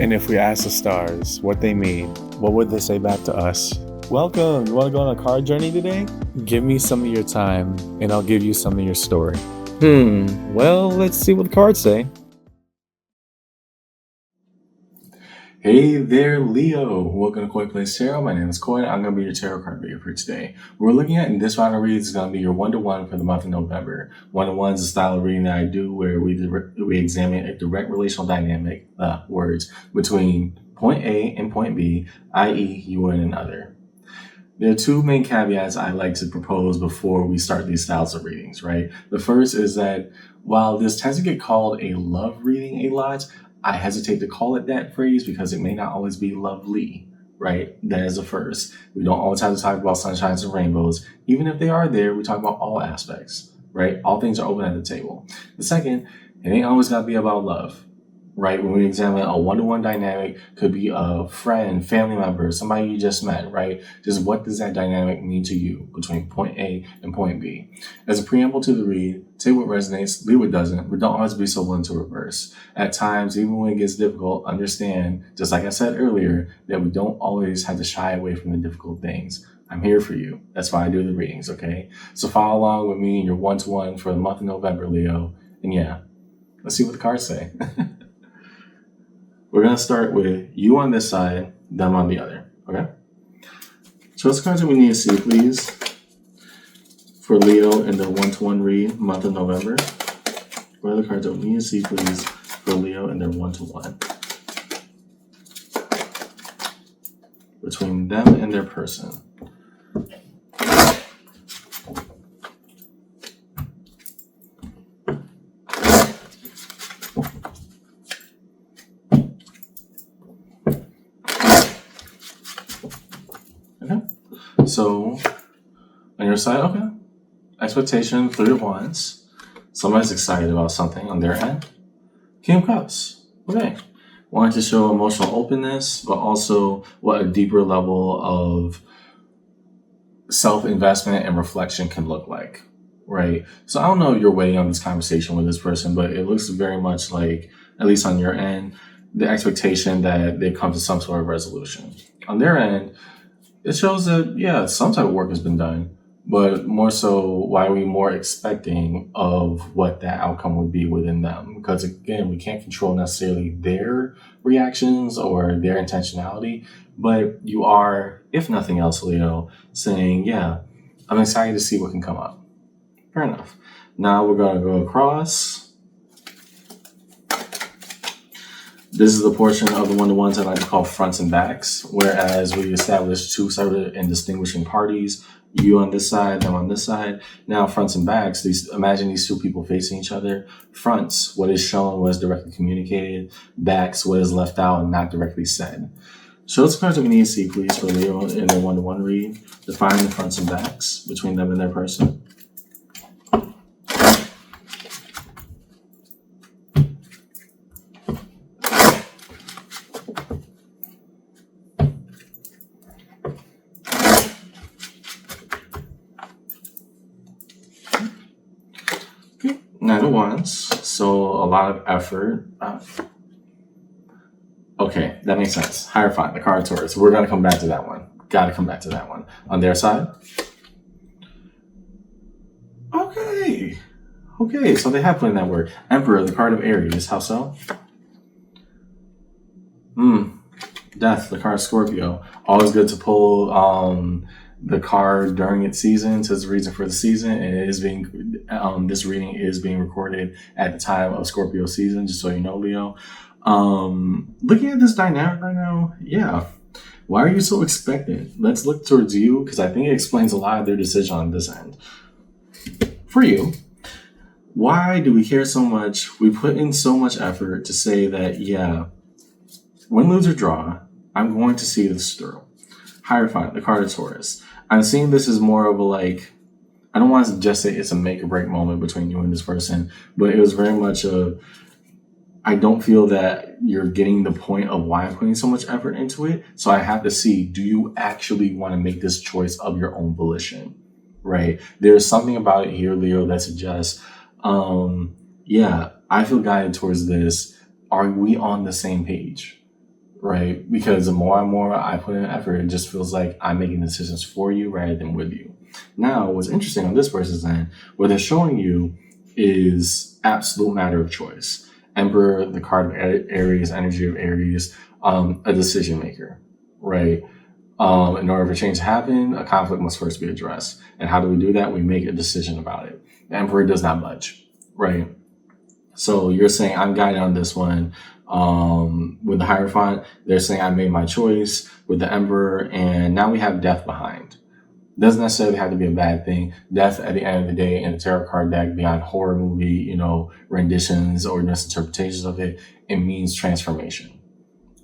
And if we ask the stars what they mean, what would they say back to us? Welcome. You want to go on a card journey today? Give me some of your time, and I'll give you some of your story. Well, let's see what the cards say. Hey there, Leo. Welcome to Koi Plays Tarot. My name is Koi. I'm going to be your tarot card reader for today. What we're looking at in this round of reads is going to be your one-to-one for the month of November. One-to-one is a style of reading that I do where we examine a direct relational dynamic, words, between point A and point B, i.e. you and another. There are two main caveats I like to propose before we start these styles of readings, right? The first is that while this tends to get called a love reading a lot, I hesitate to call it that phrase because it may not always be lovely, right? That is the first. We don't always have to talk about sunshines and rainbows. Even if they are there, we talk about all aspects, right? All things are open at the table. The second, it ain't always got to be about love, right? When we examine a one-to-one dynamic, could be a friend, family member, somebody you just met, right? Just what does that dynamic mean to you between point A and point B? As a preamble to the read, take what resonates, leave what doesn't, but don't always be so willing to reverse. At times, even when it gets difficult, understand, just like I said earlier, that we don't always have to shy away from the difficult things. I'm here for you. That's why I do the readings, okay? So follow along with me in your one-to-one for the month of November, Leo. And yeah, let's see what the cards say. We're going to start with you on this side, them on the other, okay? So what's the cards that we need to see, please, for Leo in the one-to-one read, month of November? What are the cards that we need to see, please, for Leo in their one-to-one? Between them and their person. Okay. So, on your side, okay. Expectation, Three of Wands. Somebody's excited about something on their end. King of Cups. Okay. Wanting to show emotional openness, but also what a deeper level of self-investment and reflection can look like, right? So I don't know if you're waiting on this conversation with this person, but it looks very much like, at least on your end, the expectation that they come to some sort of resolution. On their end, it shows that, yeah, some type of work has been done, but more so, why are we more expecting of what that outcome would be within them? Because again, we can't control necessarily their reactions or their intentionality, but you are, if nothing else, Leo, saying, yeah, I'm excited to see what can come up. Fair enough. Now we're going to go across. This is the portion of the one-to-ones I like to call fronts and backs, whereas we established two separate and distinguishing parties, you on this side, them on this side. Now fronts and backs, imagine these two people facing each other. Fronts, what is shown, what is directly communicated. Backs, what is left out and not directly said. So those cards that we need to see, please, for Leo in their one-to-one read. Define the fronts and backs between them and their person. Nine of Wands, so a lot of effort. Okay, that makes sense. Hierophant, the card Taurus. We're going to come back to that one. Got to come back to that one. On their side? Okay, so they have put in that word. Emperor, the card of Aries. How so? Death, the card Scorpio. Always good to pull the card during its season. So it's the reason for the season, and it is being this reading is being recorded at the time of Scorpio season, just so you know, Leo. Looking at this dynamic right now, yeah. Why are you so expectant? Let's look towards you, because I think it explains a lot of their decision on this end. For you, why do we care so much? We put in so much effort to say that, yeah, win, lose, or draw, I'm going to see this through. Hierophant, the card of Taurus. I'm seeing this as more of a I don't want to just say it's a make or break moment between you and this person, but it was very much I don't feel that you're getting the point of why I'm putting so much effort into it. So I have to see, do you actually want to make this choice of your own volition, right? There's something about it here, Leo, that suggests, yeah, I feel guided towards this. Are we on the same page? right? Because the more and more I put in effort, it just feels like I'm making decisions for you rather than with you. Now, what's interesting on this person's end, what they're showing you is absolute matter of choice. Emperor, the card of Aries, energy of Aries, a decision maker, right? In order for change to happen, a conflict must first be addressed. And how do we do that? We make a decision about it. The Emperor does not budge, right? So you're saying I'm guided on this one. With the Hierophant, they're saying I made my choice with the Emperor, and now we have death behind. Doesn't necessarily have to be a bad thing. Death, at the end of the day, in a tarot card deck, beyond horror movie, renditions or misinterpretations of it, it means transformation,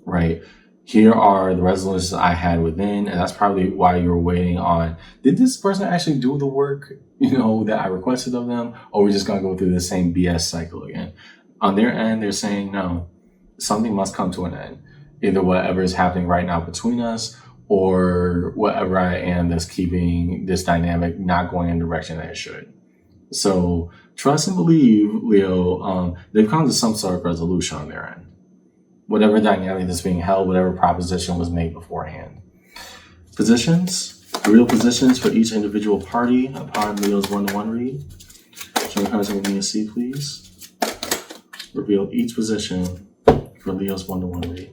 right? Here are the resolutions I had within, and that's probably why you were waiting on, did this person actually do the work, that I requested of them, or we're just going to go through the same BS cycle again? On their end, they're saying, no, something must come to an end. Either whatever is happening right now between us, or whatever I am that's keeping this dynamic not going in the direction that it should. So trust and believe, Leo, they've come to some sort of resolution on their end. Whatever dynamic that's being held, whatever proposition was made beforehand. Positions, real positions for each individual party upon Leo's one-to-one read. Show the cards I need to see, please. Reveal each position for Leo's one-to-one read.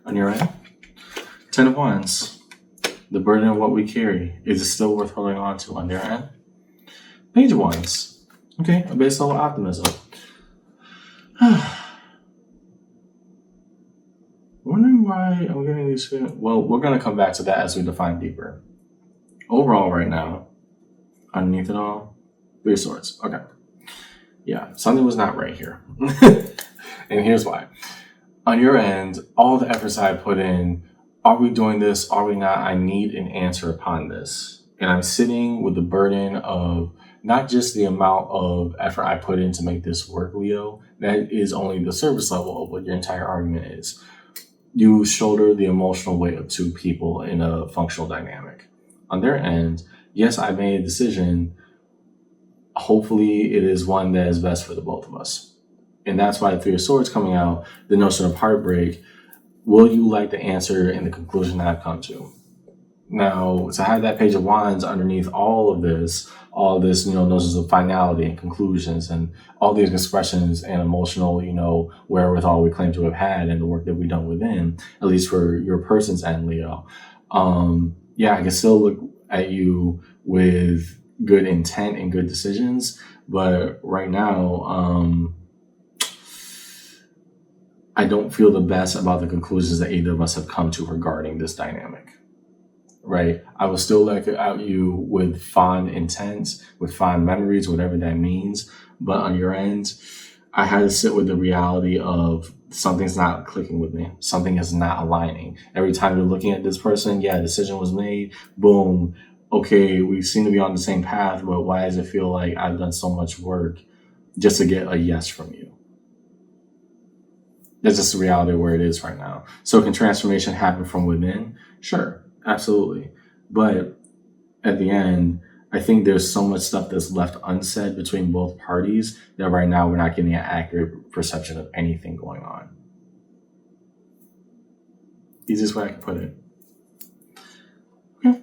On your end, 10 of Wands, the burden of what we carry, is it still worth holding on to on their end? Page of Wands, okay, a base level optimism. Wondering why I'm getting these feelings. Well, we're going to come back to that as we define deeper. Overall, right now, underneath it all, 3 of Swords. Okay. Yeah, something was not right here. And here's why. On your end, all the efforts I put in, are we doing this? Are we not? I need an answer upon this. And I'm sitting with the burden of not just the amount of effort I put in to make this work, Leo. That is only the surface level of what your entire argument is. You shoulder the emotional weight of 2 people in a functional dynamic. On their end, yes, I made a decision. Hopefully, it is one that is best for the both of us. And that's why the 3 of Swords coming out, the notion of heartbreak. Will you like the answer and the conclusion that I've come to? Now, to have that Page of Wands underneath all of this, notions of finality and conclusions and all these expressions and emotional, wherewithal we claim to have had and the work that we've done within, at least for your person's end, Leo. I can still look at you with good intent and good decisions, but right now, I don't feel the best about the conclusions that either of us have come to regarding this dynamic, right? I will still look at you with fond intent, with fond memories, whatever that means. But on your end, I had to sit with the reality of something's not clicking with me. Something is not aligning. Every time you're looking at this person, a decision was made, boom. Okay, we seem to be on the same path, but why does it feel like I've done so much work just to get a yes from you? That's just the reality of where it is right now. So can transformation happen from within? Sure, absolutely. But at the end, I think there's so much stuff that's left unsaid between both parties that right now we're not getting an accurate perception of anything going on. Easiest way I can put it. Okay.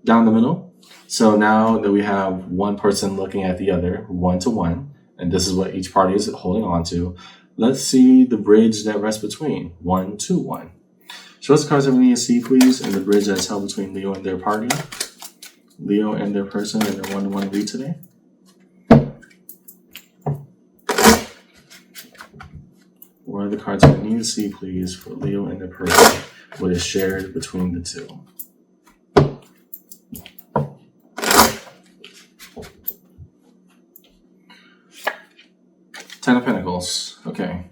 Down the middle. So now that we have one person looking at the other, 1-to-1, and this is what each party is holding on to, let's see the bridge that rests between 1-to-1. Show us the cards that we need to see, please, and the bridge that's held between Leo and their party, Leo and their person in their 1-to-1 read today. What are the cards that we need to see, please, for Leo and their person? What is shared between the two? Ten of Pentacles. Okay.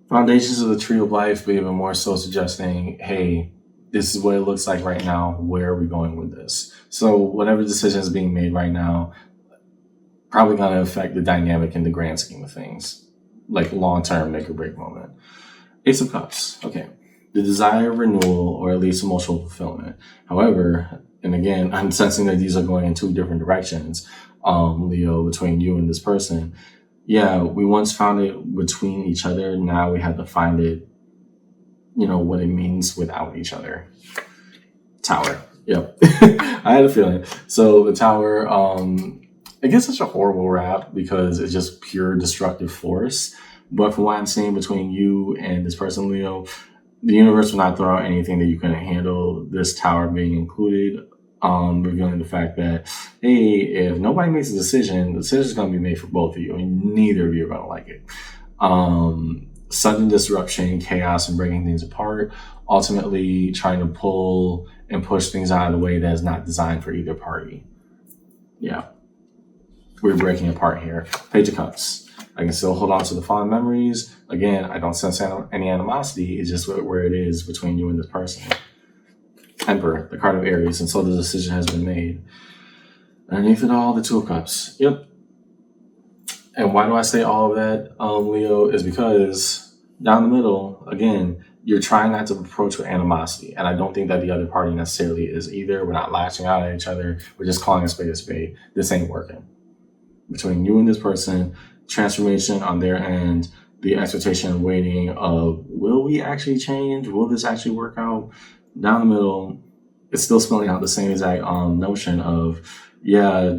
Foundations of the Tree of Life, but even more so suggesting, hey, this is what it looks like right now. Where are we going with this? So whatever decision is being made right now, probably going to affect the dynamic in the grand scheme of things. Like long-term make or break moment. Ace of Cups. Okay. the desire of renewal, or at least emotional fulfillment. However, and again, I'm sensing that these are going in two different directions, Leo, between you and this person. Yeah, we once found it between each other. Now we have to find it, what it means without each other. Tower. Yep. I had a feeling. So the tower, it gets such a horrible rap because it's just pure destructive force. But from what I'm seeing between you and this person, Leo, the universe will not throw out anything that you couldn't handle, this tower being included, revealing the fact that, hey, if nobody makes a decision, the decision is going to be made for both of you, and neither of you are going to like it. Sudden disruption, chaos, and breaking things apart, ultimately trying to pull and push things out of the way that is not designed for either party. Yeah. We're breaking apart here. Page of Cups. I can still hold on to the fond memories. Again, I don't sense any animosity. It's just where it is between you and this person. Emperor, the card of Aries, and so the decision has been made. Underneath it all, the Two of Cups. Yep. And why do I say all of that, Leo, is because down the middle, again, you're trying not to approach with animosity. And I don't think that the other party necessarily is either. We're not lashing out at each other. We're just calling a spade a spade. This ain't working. Between you and this person, transformation on their end, the expectation and waiting of, will we actually change? Will this actually work out? Down the middle, it's still spelling out the same exact notion of, yeah,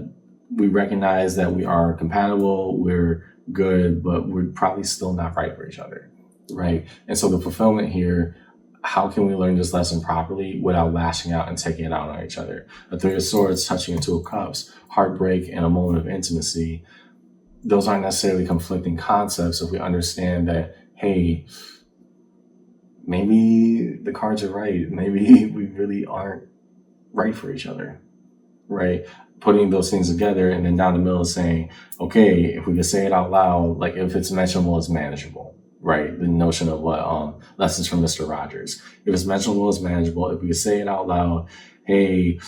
we recognize that we are compatible, we're good, but we're probably still not right for each other, right? And so the fulfillment here, how can we learn this lesson properly without lashing out and taking it out on each other? A Three of Swords touching a Two of Cups, heartbreak and a moment of intimacy. Those aren't necessarily conflicting concepts if we understand that, hey, maybe the cards are right. Maybe we really aren't right for each other, right? Putting those things together and then down the middle saying, okay, if we can say it out loud, like if it's mentionable, it's manageable, right? The notion of what lessons from Mr. Rogers. If it's mentionable, it's manageable. If we can say it out loud, hey,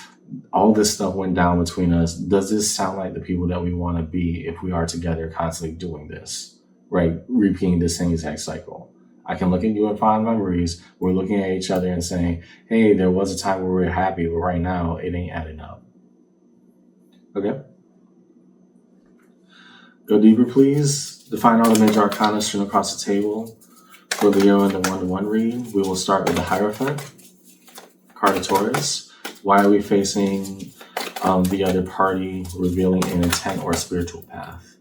all this stuff went down between us. Does this sound like the people that we want to be if we are together constantly doing this, right? Repeating the same exact cycle. I can look at you in fond memories. We're looking at each other and saying, hey, there was a time where we were happy, but right now it ain't adding up. Okay? Go deeper, please. Define all the major arcana strewn across the table for Leo in the 1-to-1 read. We will start with the Hierophant, card of Taurus. Why are we facing the other party, revealing an intent or a spiritual path?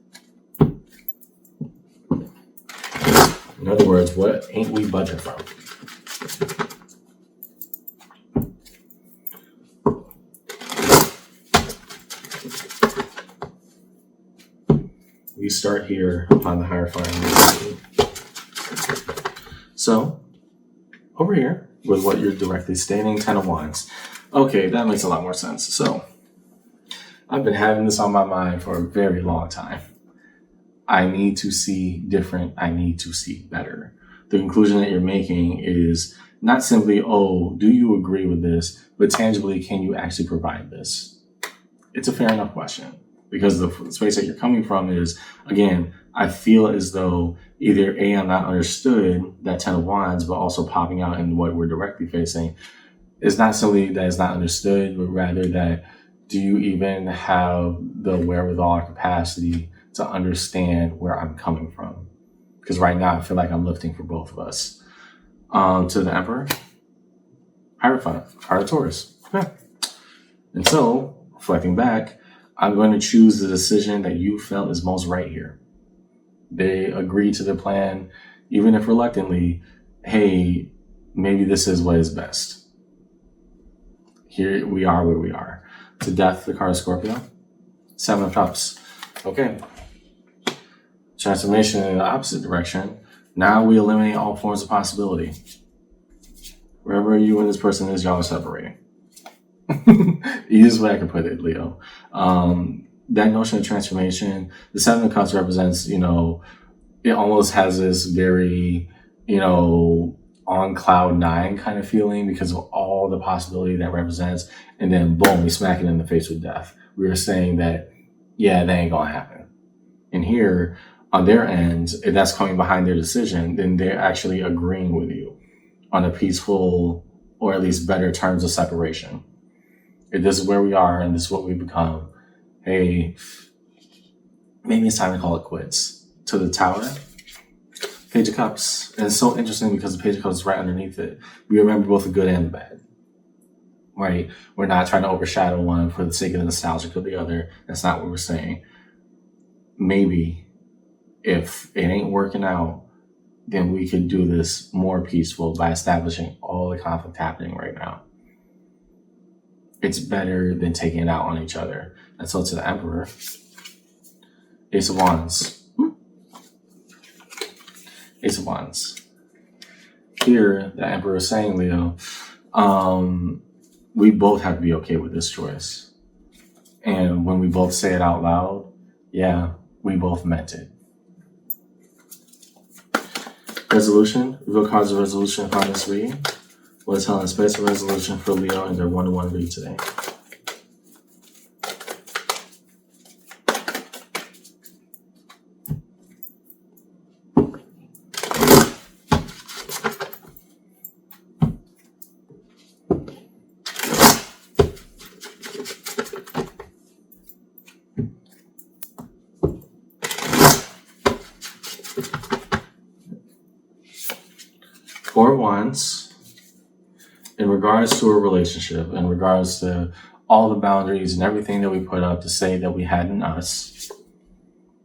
In other words, what ain't we budging from? We start here on the Hierophant. So, over here, with what you're directly stating, Ten of Wands. Okay, that makes a lot more sense. So, I've been having this on my mind for a very long time. I need to see different. I need to see better. The conclusion that you're making is not simply, oh, do you agree with this, but tangibly, can you actually provide this? It's a fair enough question because the space that you're coming from is, again, I feel as though either A, I'm not understood, that Ten of Wands, but also popping out in what we're directly facing. It's not simply that it's not understood, but rather that do you even have the wherewithal or capacity to understand where I'm coming from? Because right now I feel like I'm lifting for both of us. To the Emperor, Hierophant, card of Taurus. Okay. And so, reflecting back, I'm going to choose the decision that you felt is most right here. They agreed to the plan, even if reluctantly, hey, maybe this is what is best. Here we are where we are. To Death, the card of Scorpio. Seven of Cups. Okay. Transformation in the opposite direction. Now we eliminate all forms of possibility. Wherever you and this person is, y'all are separating. Easiest way I can put it, Leo. That notion of transformation, the Seven of Cups represents, it almost has this very, on cloud nine kind of feeling because of all the possibility that represents. And then boom, we smack it in the face with death. We were saying that, yeah, that ain't gonna happen. And here, on their end, if that's coming behind their decision, then they're actually agreeing with you. on a peaceful or at least better terms of separation. If this is where we are and this is what we become, hey, maybe it's time to call it quits. To the Tower, Page of Cups. And it's so interesting because the Page of Cups is right underneath it. We remember both the good and the bad. Right? We're not trying to overshadow one for the sake of the nostalgic of the other. That's not what we're saying. Maybe if it ain't working out, then we could do this more peaceful by establishing all the conflict happening right now. It's better than taking it out on each other. And so to the Emperor, Ace of Wands. Ace of Wands. Here, the Emperor is saying, Leo, we both have to be okay with this choice. And when we both say it out loud, yeah, we both meant it. Resolution. Reveal cards of resolution upon this read. What is held in space of resolution for Leo in their one-to-one read today? Four of Wands, in regards to a relationship, in regards to all the boundaries and everything that we put up to say that we had in us.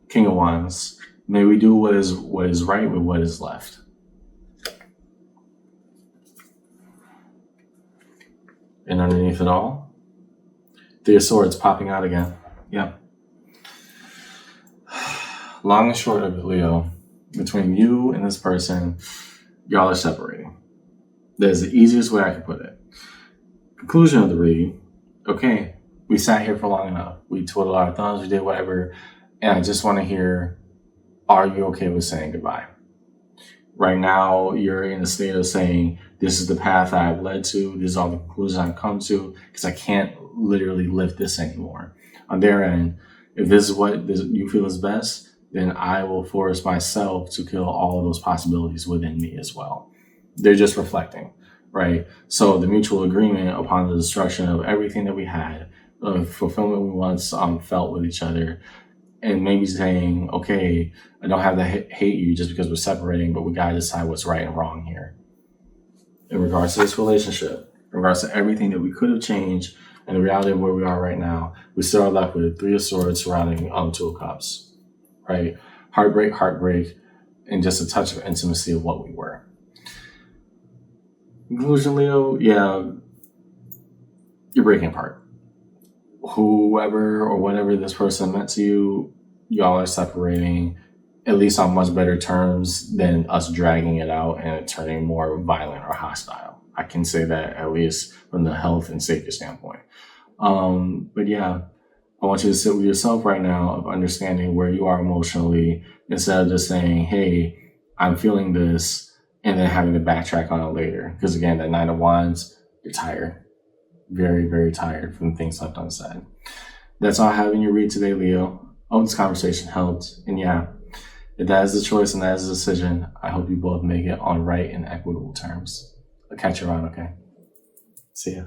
King of Wands, may we do what is right with what is left. And underneath it all, Three of Swords popping out again. Yeah. Long and short of it, Leo, between you and this person, y'all are separating. That's the easiest way I can put it. Conclusion of the read. Okay, we sat here for long enough. We twiddled our thumbs, we did whatever. And I just want to hear, are you okay with saying goodbye? Right now, you're in a state of saying, this is the path I've led to. This is all the conclusions I've come to because I can't literally lift this anymore. On their end, if this is what you feel is best, then I will force myself to kill all of those possibilities within me as well. They're just reflecting, right? So the mutual agreement upon the destruction of everything that we had, of fulfillment we once felt with each other, and maybe saying, okay, I don't have to hate you just because we're separating, but we got to decide what's right and wrong here. In regards to this relationship, in regards to everything that we could have changed, and the reality of where we are right now, we still are left with Three of Swords surrounding Two of Cups. Right? Heartbreak, and just a touch of intimacy of what we were. Conclusion, Leo, yeah, you're breaking apart. Whoever or whatever this person meant to you, y'all are separating, at least on much better terms than us dragging it out and it turning more violent or hostile. I can say that at least from the health and safety standpoint. But yeah, I want you to sit with yourself right now of understanding where you are emotionally instead of just saying, hey, I'm feeling this, and then having to backtrack on it later. Because again, that Nine of Wands, you're tired. Very, very tired from the things left unsaid. That's all I have in your read today, Leo. I hope this conversation helped. And yeah, if that is the choice and that is the decision, I hope you both make it on right and equitable terms. I'll catch you around, okay? See ya.